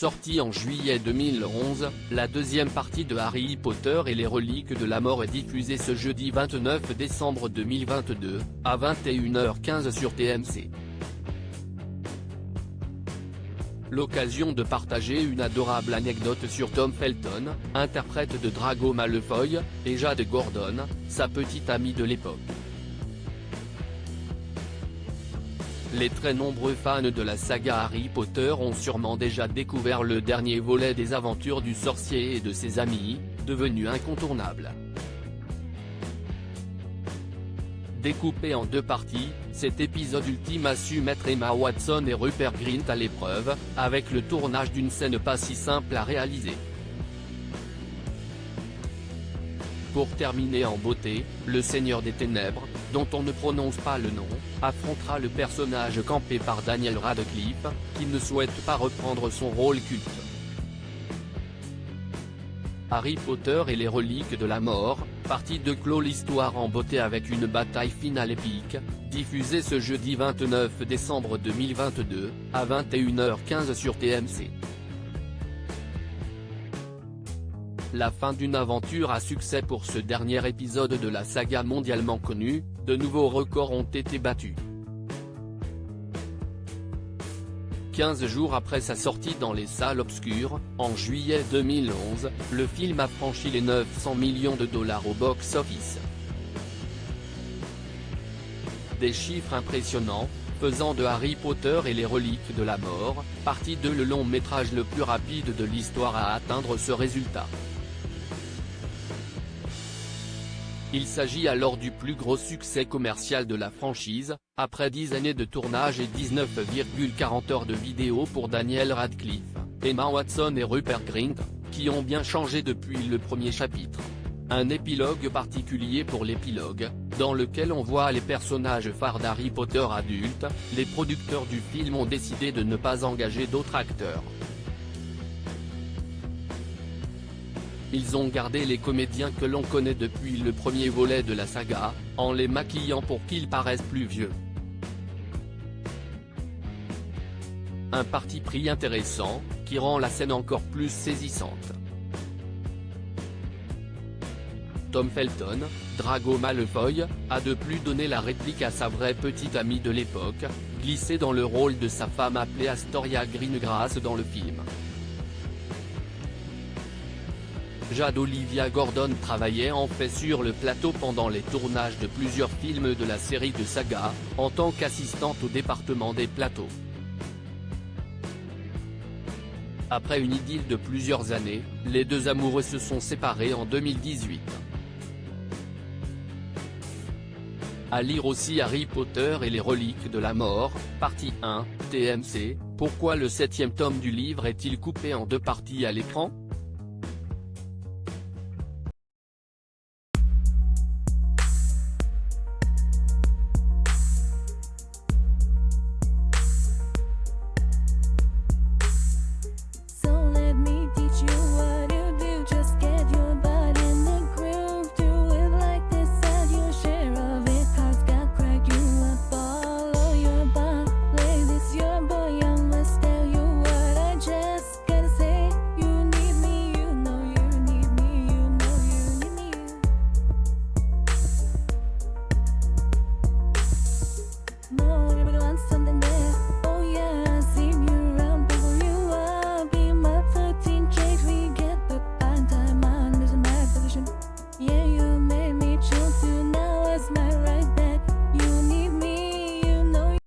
Sortie en juillet 2011, la deuxième partie de Harry Potter et les reliques de la mort est diffusée ce jeudi 29 décembre 2022, à 21h15 sur TMC. L'occasion de partager une adorable anecdote sur Tom Felton, interprète de Drago Malfoy, et Jade Gordon, sa petite amie de l'époque. Les très nombreux fans de la saga Harry Potter ont sûrement déjà découvert le dernier volet des aventures du sorcier et de ses amis, devenu incontournable. Découpé en deux parties, cet épisode ultime a su mettre Emma Watson et Rupert Grint à l'épreuve, avec le tournage d'une scène pas si simple à réaliser. Pour terminer en beauté, le Seigneur des Ténèbres, dont on ne prononce pas le nom, affrontera le personnage campé par Daniel Radcliffe, qui ne souhaite pas reprendre son rôle culte. Harry Potter et les reliques de la mort, partie 2 clôt l'histoire en beauté avec une bataille finale épique, diffusée ce jeudi 29 décembre 2022, à 21h15 sur TMC. La fin d'une aventure à succès pour ce dernier épisode de la saga mondialement connue, de nouveaux records ont été battus. 15 jours après sa sortie dans les salles obscures, en juillet 2011, le film a franchi les 900 millions de dollars au box-office. Des chiffres impressionnants, faisant de Harry Potter et les reliques de la mort, partie 2 le long métrage le plus rapide de l'histoire à atteindre ce résultat. Il s'agit alors du plus gros succès commercial de la franchise, après 10 années de tournage et 19,40 heures de vidéo pour Daniel Radcliffe, Emma Watson et Rupert Grint, qui ont bien changé depuis le premier chapitre. Un épilogue particulier pour l'épilogue, dans lequel on voit les personnages phares d'Harry Potter adultes. Les producteurs du film ont décidé de ne pas engager d'autres acteurs. Ils ont gardé les comédiens que l'on connaît depuis le premier volet de la saga, en les maquillant pour qu'ils paraissent plus vieux. Un parti pris intéressant, qui rend la scène encore plus saisissante. Tom Felton, Drago Malfoy, a de plus donné la réplique à sa vraie petite amie de l'époque, glissée dans le rôle de sa femme appelée Astoria Greengrass dans le film. Jade Olivia Gordon travaillait en fait sur le plateau pendant les tournages de plusieurs films de la série de saga, en tant qu'assistante au département des plateaux. Après une idylle de plusieurs années, les deux amoureux se sont séparés en 2018. À lire aussi Harry Potter et les reliques de la mort, partie 1, TMC, pourquoi le 7e tome du livre est-il coupé en deux parties à l'écran ? Yeah, you made me choose you, now it's my right.